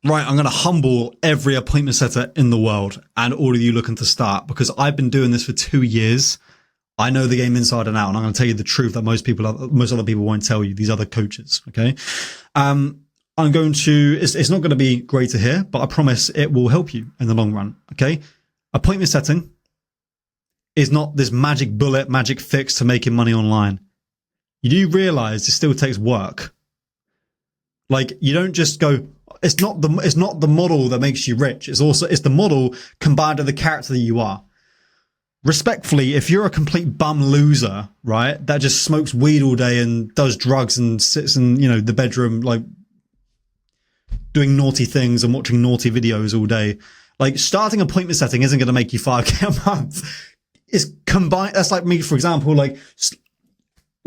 Right, I'm going to humble every appointment setter in the world and all of you looking to start, because I've been doing this for 2 years. I know the game inside and out, and I'm going to tell you the truth that most other people won't tell you, these other coaches. Okay. I'm going to, it's not going to be great to hear, but I promise it will help you in the long run. Okay. Appointment setting is not this magic bullet, magic fix to making money online. You do realize it still takes work. Like, you don't just go, it's not the model that makes you rich. It's the model combined with the character that you are. Respectfully, if you're a complete bum loser, right, that just smokes weed all day and does drugs and sits in, the bedroom, like doing naughty things and watching naughty videos all day, like, starting appointment setting isn't going to make you 5K a month. It's combined. That's like me, for example, like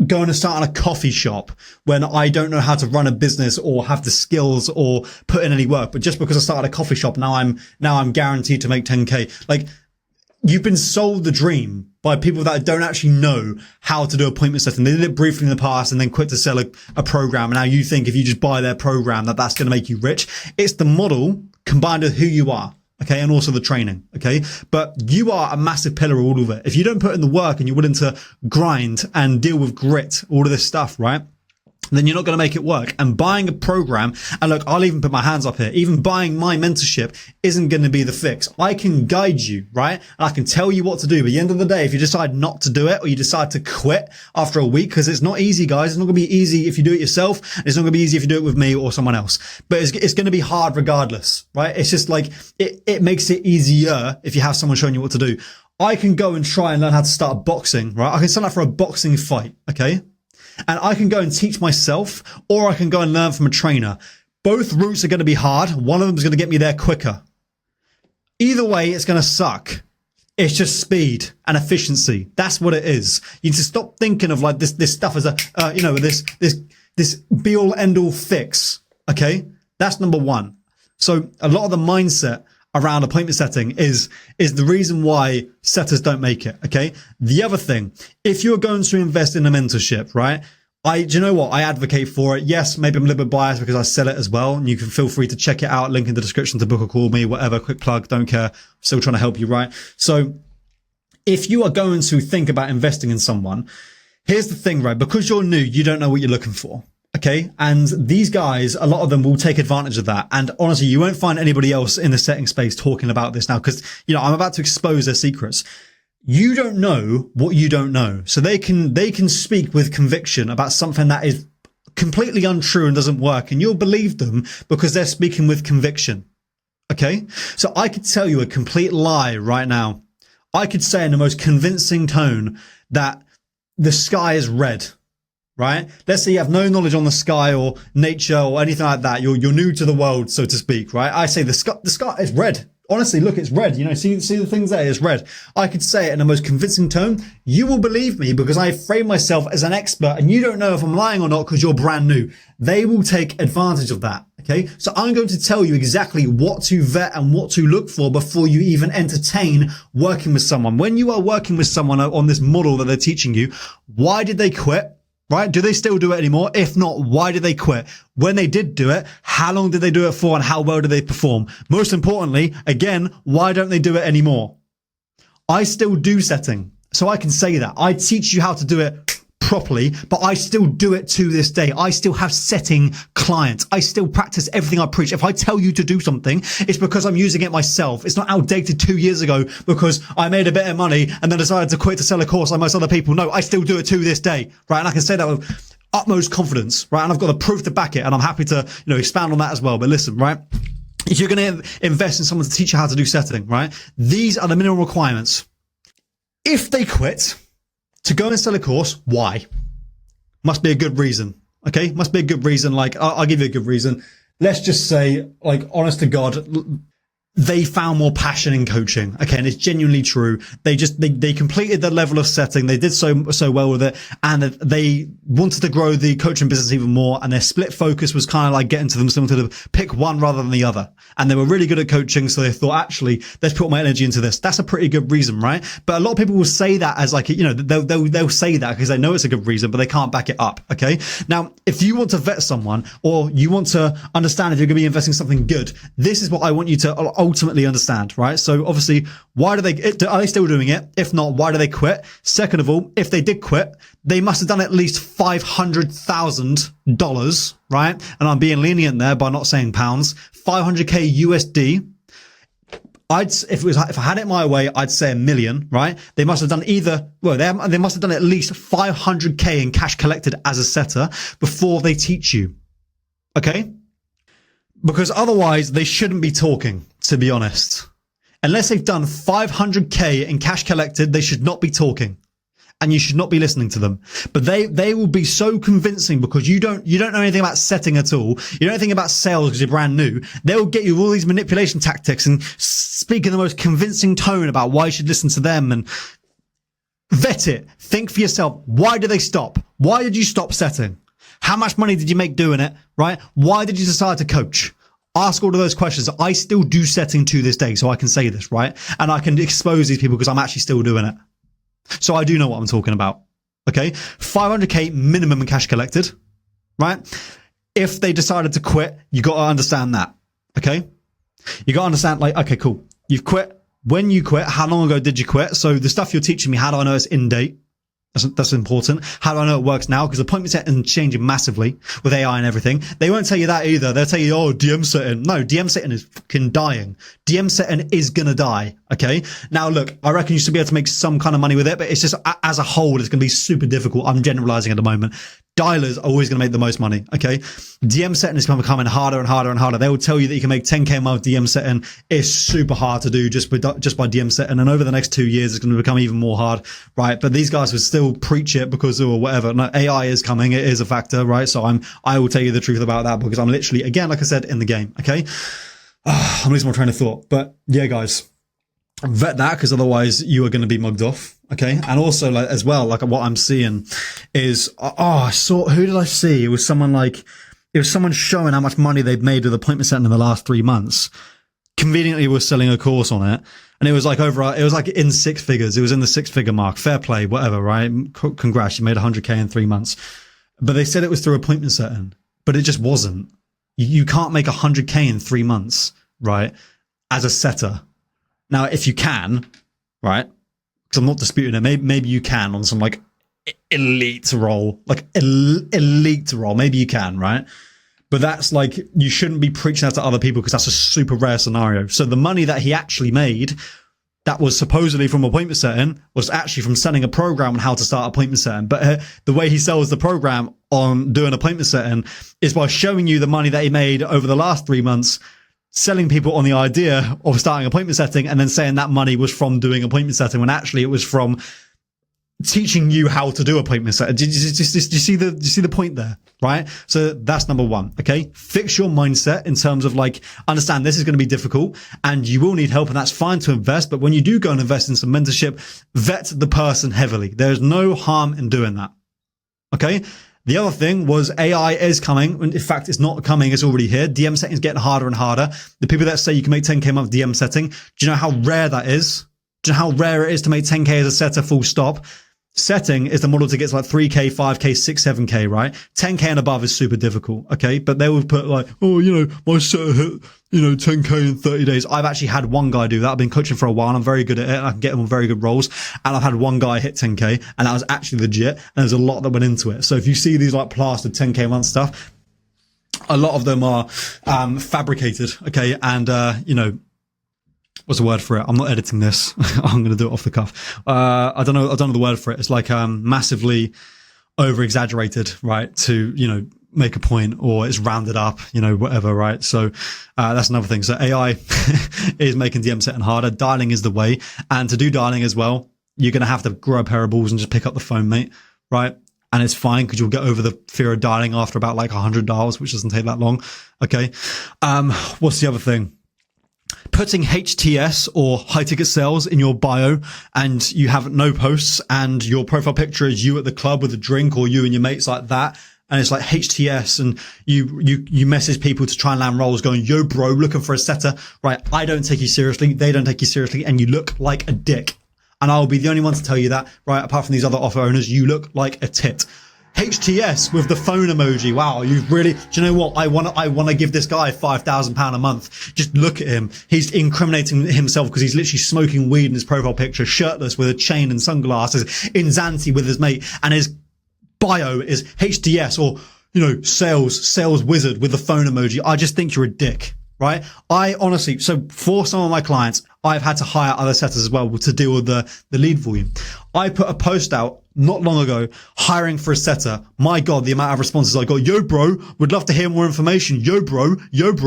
going to start a coffee shop when I don't know how to run a business or have the skills or put in any work. But just because I started a coffee shop, now I'm guaranteed to make 10K. Like, you've been sold the dream by people that don't actually know how to do appointment setting. They did it briefly in the past and then quit to sell a program. And now you think if you just buy their program that's going to make you rich. It's the model combined with who you are. Okay. And also the training. Okay. But you are a massive pillar of all of it. If you don't put in the work and you're willing to grind and deal with grit, all of this stuff, right, then you're not going to make it work. And buying a program, and look, I'll even put my hands up here, even buying my mentorship isn't going to be the fix. I can guide you, right? And I can tell you what to do. But at the end of the day, if you decide not to do it or you decide to quit after a week, because it's not easy, guys. It's not going to be easy if you do it yourself. It's not going to be easy if you do it with me or someone else. But it's going to be hard regardless, right? It's just like, it makes it easier if you have someone showing you what to do. I can go and try and learn how to start boxing, right? I can sign up for a boxing fight, okay? And I can go and teach myself, or I can go and learn from a trainer. Both routes are going to be hard. One of them is going to get me there quicker. Either way, it's going to suck. It's just speed and efficiency. That's what it is. You need to stop thinking of like this stuff as a, this be all end all fix. Okay. That's number one. So a lot of the mindset around appointment setting is the reason why setters don't make it. Okay. The other thing, if you're going to invest in a mentorship, right? Do you know what? I advocate for it. Yes, maybe I'm a little bit biased because I sell it as well. And you can feel free to check it out. Link in the description to book or call me, whatever. Quick plug. Don't care. Still trying to help you, right? So if you are going to think about investing in someone, here's the thing, right? Because you're new, you don't know what you're looking for. Okay. And these guys, a lot of them will take advantage of that. And honestly, you won't find anybody else in the setting space talking about this now because, I'm about to expose their secrets. You don't know what you don't know. So they can speak with conviction about something that is completely untrue and doesn't work. And you'll believe them because they're speaking with conviction. Okay. So I could tell you a complete lie right now. I could say in the most convincing tone that the sky is red. Right? Let's say you have no knowledge on the sky or nature or anything like that. You're new to the world, so to speak, right? I say the sky is red. Honestly, look, it's red. See the things there, it's red. I could say it in the most convincing tone. You will believe me because I frame myself as an expert and you don't know if I'm lying or not because you're brand new. They will take advantage of that. Okay. So I'm going to tell you exactly what to vet and what to look for before you even entertain working with someone. When you are working with someone on this model that they're teaching you, why did they quit? Right? Do they still do it anymore? If not, why did they quit? When they did do it, how long did they do it for and how well did they perform? Most importantly, again, why don't they do it anymore? I still do setting. So I can say that. I teach you how to do it properly, but I still do it to this day. I still have setting clients. I still practice everything I preach. If I tell you to do something, it's because I'm using it myself. It's not outdated 2 years ago because I made a bit of money and then decided to quit to sell a course like most other people. No, I still do it to this day, right? And I can say that with utmost confidence, right? And I've got the proof to back it. And I'm happy to, expand on that as well. But listen, right? If you're going to invest in someone to teach you how to do setting, right? These are the minimum requirements. If they quit to go and sell a course, why? Must be a good reason. Okay. Must be a good reason. Like, I'll give you a good reason. Let's just say, like, honest to God, they found more passion in coaching. Okay. And it's genuinely true. They completed the level of setting. They did so well with it. And they wanted to grow the coaching business even more. And their split focus was kind of like getting to them, to pick one rather than the other. And they were really good at coaching. So they thought, actually, let's put my energy into this. That's a pretty good reason, right? But a lot of people will say that as like, they'll say that because they know it's a good reason, but they can't back it up. Okay. Now, if you want to vet someone or you want to understand if you're going to be investing something good, this is what I want you to ultimately understand, right? So obviously, are they still doing it? If not, why do they quit? Second of all, if they did quit, they must have done at least $500,000, right? And I'm being lenient there by not saying pounds. 500K USD. If I had it my way, I'd say $1 million, right? They must have done they must have done at least 500K in cash collected as a setter before they teach you. Okay? Because otherwise they shouldn't be talking, to be honest. Unless they've done 500K in cash collected, they should not be talking. And you should not be listening to them. But they will be so convincing because you don't know anything about setting at all. You don't know anything about sales because you're brand new. They'll get you all these manipulation tactics and speak in the most convincing tone about why you should listen to them and vet it. Think for yourself. Why did they stop? Why did you stop setting? How much money did you make doing it? Right? Why did you decide to coach? Ask all of those questions. I still do setting to this day, so I can say this, right? And I can expose these people because I'm actually still doing it. So I do know what I'm talking about. Okay. 500K minimum in cash collected, right? If they decided to quit, you got to understand that. Okay. You got to understand like, okay, cool. You've quit. When you quit, how long ago did you quit? So the stuff you're teaching me, how do I know it's in date? That's important. How do I know it works now? Because appointment setting is changing massively with AI and everything. They won't tell you that either. They'll tell you, oh, DM setting. No, DM setting is fucking dying. DM setting is going to die. Okay. Now look, I reckon you should be able to make some kind of money with it, but it's just as a whole, it's going to be super difficult. I'm generalizing at the moment. Dialers are always going to make the most money. Okay. DM setting is becoming harder and harder and harder. They will tell you that you can make 10K a month DM setting. It's super hard to do just by DM setting. And over the next 2 years, it's going to become even more hard. Right. But these guys would still preach it because or whatever. No, AI is coming. It is a factor. Right. So I will tell you the truth about that because I'm literally, again, like I said, in the game. Okay. I'm losing my train of thought, but yeah, guys, vet that because otherwise you are going to be mugged off. Okay. And also like as well, like what I'm seeing is, who did I see? It was someone showing how much money they've made with appointment setting in the last 3 months. Conveniently was selling a course on it. And it was like in 6 figures. It was in the 6-figure mark. Fair play, whatever, right? Congrats. You made 100K in 3 months, but they said it was through appointment setting, but it just wasn't. You can't make 100K in 3 months, right? As a setter. Now, if you can, right? Because I'm not disputing it. Maybe you can on some like elite role, Maybe you can, right? But that's like, you shouldn't be preaching that to other people because that's a super rare scenario. So the money that he actually made that was supposedly from appointment setting was actually from selling a program on how to start appointment setting. But the way he sells the program on doing appointment setting is by showing you the money that he made over the last 3 months, selling people on the idea of starting appointment setting and then saying that money was from doing appointment setting when actually it was from teaching you how to do appointment setting. Do you see the point there? Right? So that's number one. Okay. Fix your mindset in terms of like, understand this is going to be difficult and you will need help and that's fine to invest. But when you do go and invest in some mentorship, vet the person heavily. There's no harm in doing that. Okay. The other thing was AI is coming. In fact, it's not coming. It's already here. DM setting is getting harder and harder. The people that say you can make 10K a month DM setting, do you know how rare that is? Do you know how rare it is to make 10K as a setter full stop? Setting is the model to get to like 3K, 5K, 6, 7K, right? 10K and above is super difficult. Okay. But they would put like, my setter hit, 10K in 30 days. I've actually had one guy do that. I've been coaching for a while and I'm very good at it. I can get him on very good roles. And I've had one guy hit 10K and that was actually legit. And there's a lot that went into it. So if you see these like plastered 10K a month stuff, a lot of them are, fabricated. Okay. And, what's the word for it? I'm not editing this. I'm going to do it off the cuff. I don't know the word for it. It's like, massively over exaggerated, right? To, make a point or it's rounded up, whatever, right? So, that's another thing. So AI is making DM setting harder. Dialing is the way. And to do dialing as well, you're going to have to grow a pair of balls and just pick up the phone, mate. Right? And it's fine because you'll get over the fear of dialing after about like 100 dials, which doesn't take that long. Okay. What's the other thing? putting HTS or high ticket sales in your bio and you have no posts and your profile picture is you at the club with a drink or you and your mates like that. And it's like HTS and you message people to try and land roles going, yo, bro, looking for a setter. Right. I don't take you seriously. They don't take you seriously. And you look like a dick. And I'll be the only one to tell you that, right? Apart from these other offer owners, you look like a tit. HTS with the phone emoji. Wow, you've really, do you know what? I want to give this guy £5,000 a month. Just look at him. He's incriminating himself because he's literally smoking weed in his profile picture, shirtless with a chain and sunglasses in Zante with his mate. And his bio is HTS or, sales wizard with the phone emoji. I just think you're a dick, right? I honestly, so for some of my clients, I've had to hire other setters as well to deal with the lead volume. I put a post out not long ago, hiring for a setter. My God, the amount of responses I got. Yo, bro, would love to hear more information. Yo, bro,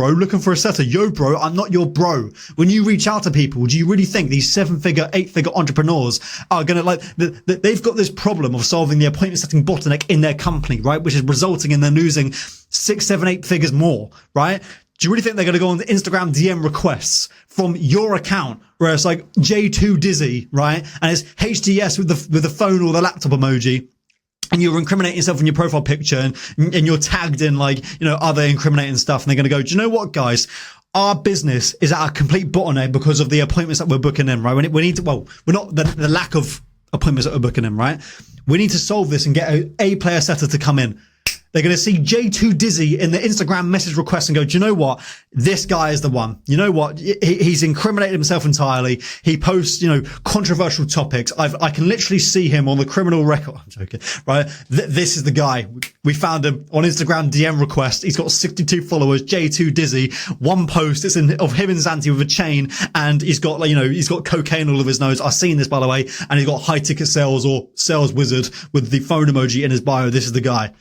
looking for a setter. Yo, bro, I'm not your bro. When you reach out to people, do you really think these 7-figure, 8-figure entrepreneurs are going to they've got this problem of solving the appointment setting bottleneck in their company, right? Which is resulting in them losing 6, 7, 8 figures more, right? Do you really think they're going to go on the Instagram DM requests from your account where it's like J2 Dizzy, right? And it's HDS with the phone or the laptop emoji. And you're incriminating yourself in your profile picture and you're tagged in other incriminating stuff. And they're going to go, do you know what, guys? Our business is at a complete bottleneck because of the appointments that we're booking in, right? We need to, we're not the lack of appointments that we're booking in, right? We need to solve this and get a player setter to come in. They're going to see J2 Dizzy in the Instagram message request and go, do you know what? This guy is the one. You know what? He's incriminated himself entirely. He posts, controversial topics. I can literally see him on the criminal record. I'm joking, right? This is the guy. We found him on Instagram DM request. He's got 62 followers, J2 Dizzy. One post, it's of him and Zante with a chain. And he's got, he's got cocaine all over his nose. I've seen this, by the way. And he's got high ticket sales or sales wizard with the phone emoji in his bio. This is the guy.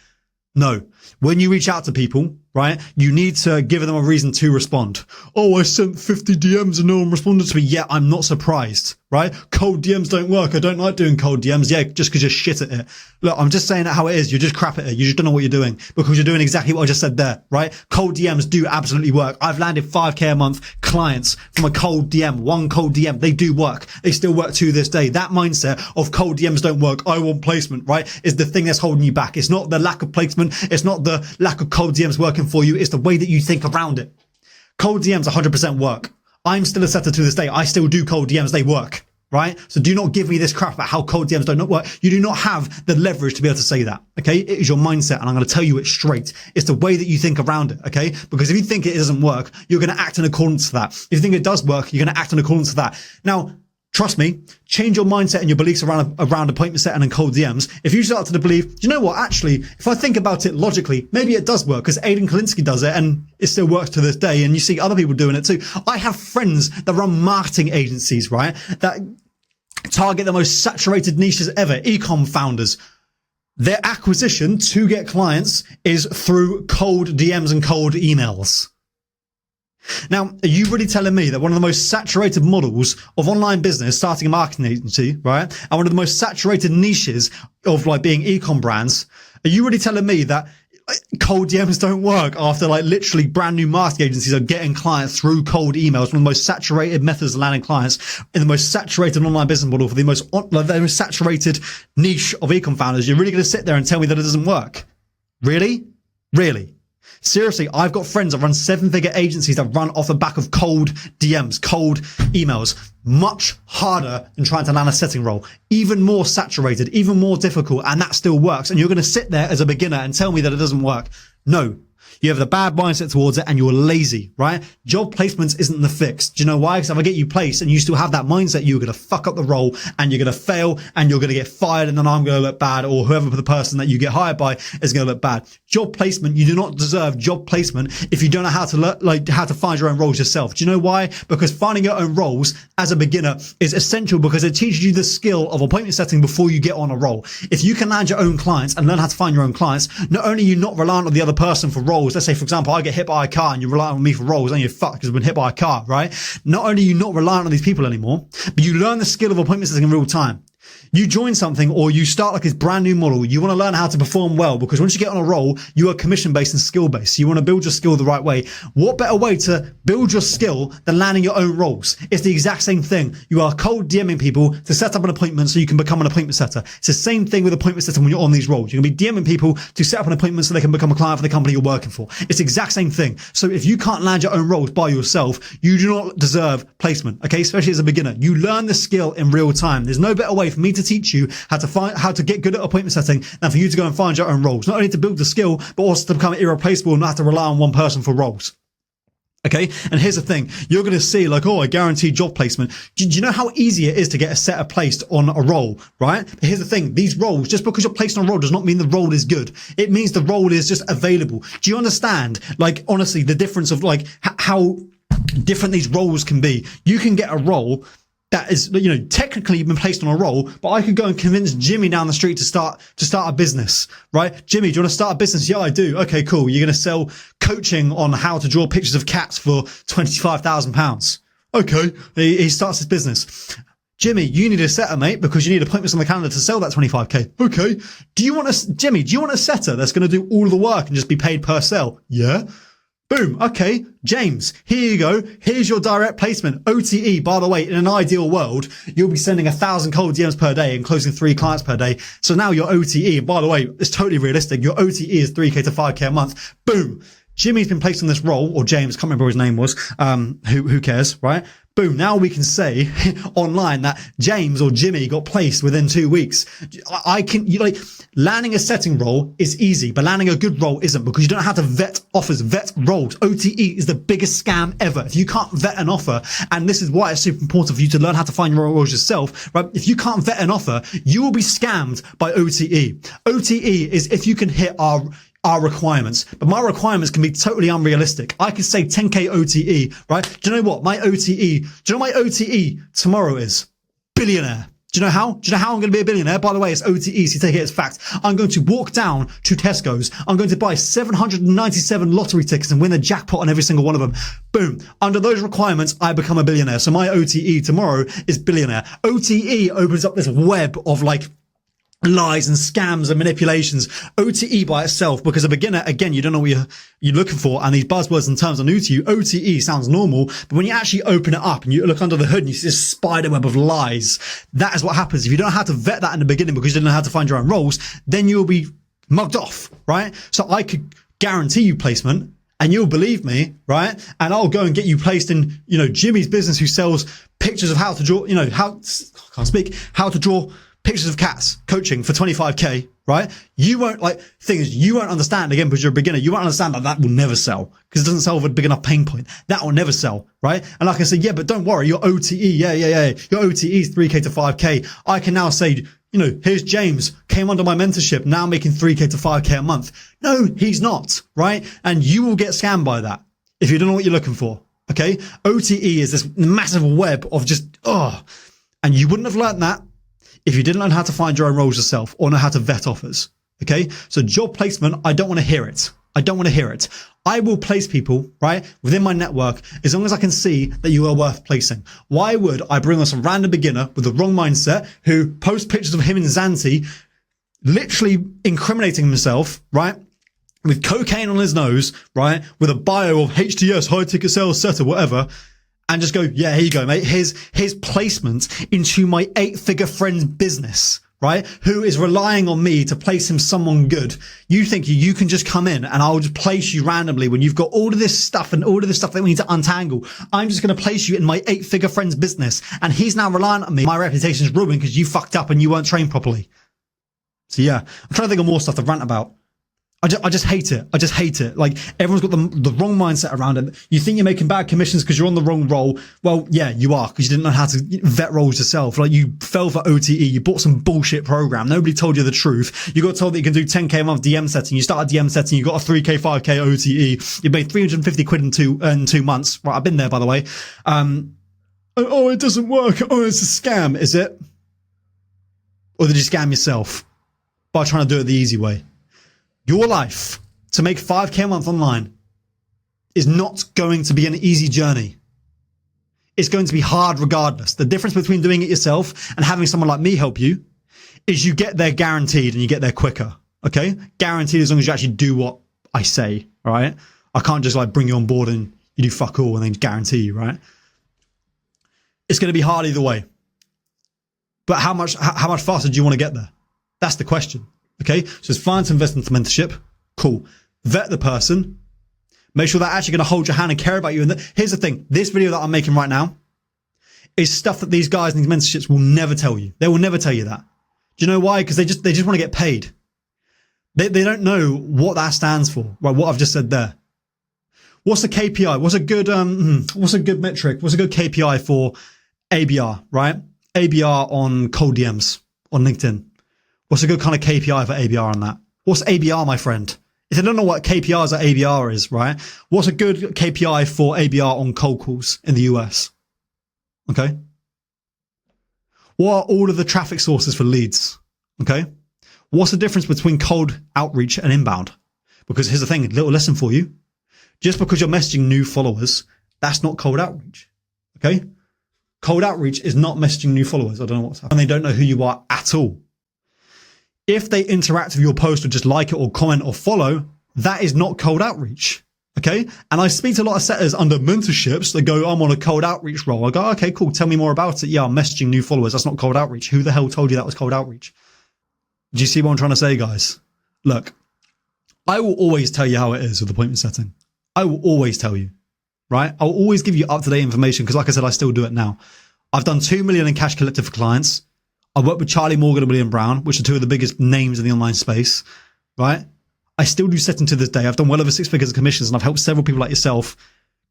No. When you reach out to people, right, you need to give them a reason to respond. Oh, I sent 50 DMs and no one responded to me. Yeah, I'm not surprised, right? Cold DMs don't work. I don't like doing cold DMs. Yeah, just because you're shit at it. Look, I'm just saying it how it is. You're just crap at it. You just don't know what you're doing because you're doing exactly what I just said there, right? Cold DMs do absolutely work. I've landed 5K a month clients from a cold DM, one cold DM. They do work. They still work to this day. That mindset of cold DMs don't work. I want placement, right? Is the thing that's holding you back. It's not the lack of placement. It's not the lack of cold DMs working for you. It's the way that you think around it. Cold DMs 100% work. I'm still a setter to this day. I still do cold DMs. They work, right? So do not give me this crap about how cold DMs don't not work. You do not have the leverage to be able to say that, okay? It is your mindset, and I'm going to tell you it straight. It's the way that you think around it, okay? Because if you think it doesn't work, you're going to act in accordance to that. If you think it does work, you're going to act in accordance to that. Now, trust me, change your mindset and your beliefs around appointment setting and cold DMs. If you start to believe, do you know what? Actually, if I think about it logically, maybe it does work because Aidan Kalinsky does it and it still works to this day. And you see other people doing it too. I have friends that run marketing agencies, right? That target the most saturated niches ever. E-com founders. Their acquisition to get clients is through cold DMs and cold emails. Now, are you really telling me that one of the most saturated models of online business, starting a marketing agency, right, and one of the most saturated niches of being e-com brands, are you really telling me that cold DMs don't work after literally brand new marketing agencies are getting clients through cold emails, one of the most saturated methods of landing clients in the most saturated online business model for the most saturated niche of e-com founders? You're really going to sit there and tell me that it doesn't work? Really? Really? Seriously, I've got friends that run 7-figure agencies that run off the back of cold DMs, cold emails. Much harder than trying to land a setting role. Even more saturated, even more difficult, and that still works. And you're going to sit there as a beginner and tell me that it doesn't work. No. You have the bad mindset towards it and you're lazy, right? Job placements isn't the fix. Do you know why? Because if I get you placed and you still have that mindset, you're going to fuck up the role and you're going to fail and you're going to get fired and then I'm going to look bad, or whoever the person that you get hired by is going to look bad. Job placement, you do not deserve job placement if you don't know how to how to find your own roles yourself. Do you know why? Because finding your own roles as a beginner is essential because it teaches you the skill of appointment setting before you get on a role. If you can land your own clients and learn how to find your own clients, not only are you not reliant on the other person for roles. Let's say, for example, I get hit by a car and you rely on me for roles, and you're fucked because I've been hit by a car, right? Not only are you not reliant on these people anymore, but you learn the skill of appointment setting in real time. You join something or you start like this brand new model. You want to learn how to perform well, because once you get on a roll, you are commission based and skill based. You want to build your skill the right way. What better way to build your skill than landing your own roles? It's the exact same thing. You are cold DMing people to set up an appointment so you can become an appointment setter. It's the same thing with appointment setting when you're on these roles. You're going to be DMing people to set up an appointment so they can become a client for the company you're working for. It's the exact same thing. So if you can't land your own roles by yourself, you do not deserve placement. Okay. Especially as a beginner, you learn the skill in real time. There's no better way for me to teach you how to get good at appointment setting than for you to go and find your own roles. Not only to build the skill, but also to become irreplaceable and not have to rely on one person for roles. Okay. And here's the thing. You're going to see like, oh, I guarantee job placement. Do you know how easy it is to get a setter placed on a role, right? But here's the thing. These roles, just because you're placed on a role does not mean the role is good. It means the role is just available. Do you understand? Like, honestly, the difference of like how different these roles can be. You can get a role that is, technically you've been placed on a role, but I could go and convince Jimmy down the street to start a business, right? Jimmy, do you want to start a business? Yeah, I do. Okay, cool. You're going to sell coaching on how to draw pictures of cats for £25,000. Okay. He starts his business. Jimmy, you need a setter, mate, because you need appointments on the calendar to sell that 25k. Okay. Jimmy, do you want a setter that's going to do all of the work and just be paid per sale? Yeah. Boom. Okay. James, here you go. Here's your direct placement. OTE, by the way, in an ideal world, you'll be sending 1,000 cold DMs per day and closing 3 clients per day. So now your OTE, and by the way, it's totally realistic. Your OTE is 3k to 5k a month. Boom. Jimmy's been placed on this role, or James, can't remember what his name was. Who cares, right? Boom. Now we can say online that James or Jimmy got placed within 2 weeks. Landing a setting role is easy, but landing a good role isn't, because you don't have to vet offers, vet roles. OTE is the biggest scam ever. If you can't vet an offer, and this is why it's super important for you to learn how to find your roles yourself, right? If you can't vet an offer, you will be scammed by OTE. OTE is if you can hit our requirements, but my requirements can be totally unrealistic. I could say 10k OTE, right? Do you know what my OTE tomorrow is? Billionaire. Do you know how? Do you know how I'm going to be a billionaire? By the way, it's OTE, so you take it as fact. I'm going to walk down to Tesco's. I'm going to buy 797 lottery tickets and win the jackpot on every single one of them. Boom. Under those requirements, I become a billionaire. So my OTE tomorrow is billionaire. OTE opens up this web of like lies and scams and manipulations. OTE by itself, because a beginner, again, you don't know what you're looking for, and these buzzwords and terms are new to you. OTE sounds normal, but when you actually open it up and you look under the hood and you see this spider web of lies, that is what happens. If you don't know how to vet that in the beginning because you don't know how to find your own roles, then you'll be mugged off, right? So I could guarantee you placement, and you'll believe me, right? And I'll go and get you placed in, Jimmy's business, who sells pictures of how to draw, how to draw pictures of cats coaching for 25k, right? You won't you won't understand, again, because you're a beginner, you won't understand that will never sell, because it doesn't solve a big enough pain point. That will never sell, right? And like I said, yeah, but don't worry, your OTE, your OTE is 3k to 5k. I can now say, here's James, came under my mentorship, now making 3k to 5k a month. No, he's not, right? And you will get scammed by that if you don't know what you're looking for, okay? OTE is this massive web of and you wouldn't have learned that if you didn't learn how to find your own roles yourself or know how to vet offers. Okay. So job placement, I don't want to hear it. I will place people, right, within my network as long as I can see that you are worth placing. Why would I bring on some random beginner with the wrong mindset who posts pictures of him in Zante, literally incriminating himself, right, with cocaine on his nose, right, with a bio of HTS, high ticket sales setter, whatever, and just go, yeah, here you go, mate. Here's placement into my 8-figure friend's business, right? Who is relying on me to place him someone good. You think you can just come in and I'll just place you randomly when you've got all of this stuff that we need to untangle. I'm just going to place you in my 8-figure friend's business, and he's now relying on me. My reputation is ruined because you fucked up and you weren't trained properly. So yeah, I'm trying to think of more stuff to rant about. I just hate it. Like, everyone's got the wrong mindset around it. You think you're making bad commissions because you're on the wrong role. Well, yeah, you are, because you didn't know how to vet roles yourself. Like, you fell for OTE. You bought some bullshit program. Nobody told you the truth. You got told that you can do 10k a month DM setting. You started DM setting. You got a 3k, 5k OTE. You made 350 quid in 2 months. Right. I've been there, by the way. Oh, it doesn't work. Oh, it's a scam. Is it? Or did you scam yourself by trying to do it the easy way? Your life to make 5k a month online is not going to be an easy journey. It's going to be hard regardless. The difference between doing it yourself and having someone like me help you is you get there guaranteed and you get there quicker. Okay? Guaranteed as long as you actually do what I say, all right? I can't just like bring you on board and you do fuck all and then guarantee you, right? It's going to be hard either way. But how much faster do you want to get there? That's the question. Okay? So it's fine to invest into mentorship. Cool. Vet the person. Make sure they're actually going to hold your hand and care about you. And here's the thing. This video that I'm making right now is stuff that these guys in these mentorships will never tell you. They will never tell you that. Do you know why? Because they just want to get paid. They don't know what that stands for. Right? What I've just said there. What's a KPI? What's a good metric? What's a good KPI for ABR, right? ABR on cold DMs on LinkedIn. What's a good kind of KPI for ABR on that? What's ABR, my friend? If they don't know what KPIs or ABR is, right? What's a good KPI for ABR on cold calls in the US? Okay. What are all of the traffic sources for leads? Okay. What's the difference between cold outreach and inbound? Because here's the thing, a little lesson for you. Just because you're messaging new followers, that's not cold outreach. Okay. Cold outreach is not messaging new followers. I don't know what's happening. And they don't know who you are at all. If they interact with your post or just like it or comment or follow, that is not cold outreach. Okay. And I speak to a lot of setters under mentorships that go, I'm on a cold outreach role. I go, okay, cool. Tell me more about it. Yeah, I'm messaging new followers. That's not cold outreach. Who the hell told you that was cold outreach? Do you see what I'm trying to say, guys? Look, I will always tell you how it is with appointment setting. I will always tell you. Right? I'll always give you up-to-date information because like I said, I still do it now. I've done 2 million in cash collected for clients. I work with Charlie Morgan and William Brown, which are two of the biggest names in the online space. Right? I still do setting to this day. I've done well over 6 figures of commissions and I've helped several people like yourself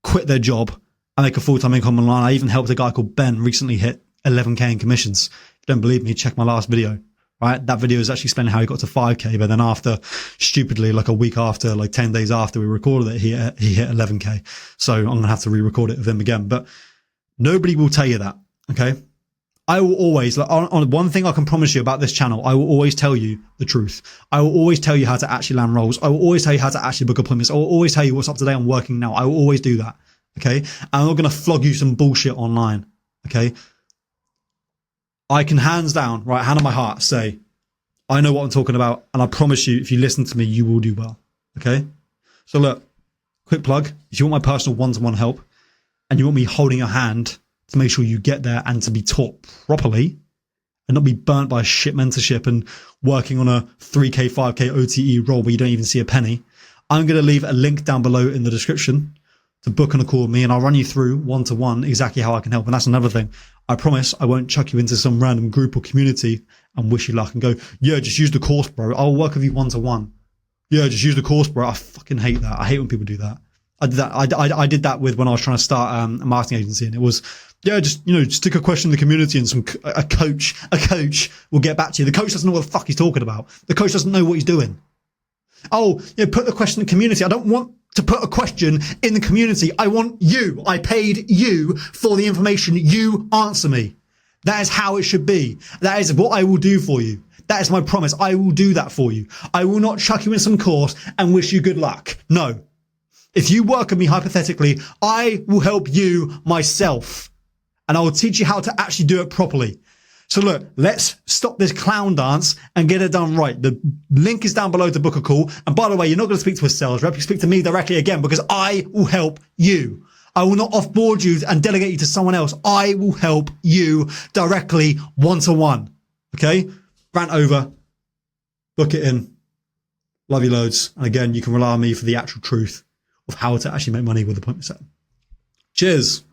quit their job and make a full-time income online. I even helped a guy called Ben recently hit 11K in commissions. If you don't believe me, check my last video. Right? That video is actually explaining how he got to 5K, but then after, stupidly, like a week after, like 10 days after we recorded it, he hit 11K. So I'm going to have to re-record it with him again, but nobody will tell you that. Okay. I will always, like, on one thing I can promise you about this channel, I will always tell you the truth. I will always tell you how to actually land roles. I will always tell you how to actually book appointments. I will always tell you what's up to date on working now. I will always do that. Okay. And I'm not going to flog you some bullshit online. Okay. I can hands down, right, hand on my heart, say, I know what I'm talking about. And I promise you, if you listen to me, you will do well. Okay. So look, quick plug. If you want my personal one-to-one help and you want me holding your hand to make sure you get there and to be taught properly and not be burnt by a shit mentorship and working on a 3K, 5K OTE role where you don't even see a penny, I'm going to leave a link down below in the description to book on a call with me and I'll run you through one-to-one exactly how I can help. And that's another thing. I promise I won't chuck you into some random group or community and wish you luck and go, yeah, just use the course, bro. I'll work with you one-to-one. Yeah, just use the course, bro. I fucking hate that. I hate when people do that. I did that. I did that with when I was trying to start a marketing agency, and it was, yeah, just, you know, stick a question in the community and a coach will get back to you. The coach doesn't know what the fuck he's talking about. The coach doesn't know what he's doing. Oh, you know, put the question in the community. I don't want to put a question in the community. I want you. I paid you for the information. You answer me. That is how it should be. That is what I will do for you. That is my promise. I will do that for you. I will not chuck you in some course and wish you good luck. No. If you work with me hypothetically, I will help you myself and I will teach you how to actually do it properly. So look, let's stop this clown dance and get it done right. The link is down below to book a call. And by the way, you're not going to speak to a sales rep. You speak to me directly again because I will help you. I will not offboard you and delegate you to someone else. I will help you directly one-to-one. Okay? Rant over. Book it in. Love you loads. And again, you can rely on me for the actual truth of how to actually make money with appointment setting. Cheers.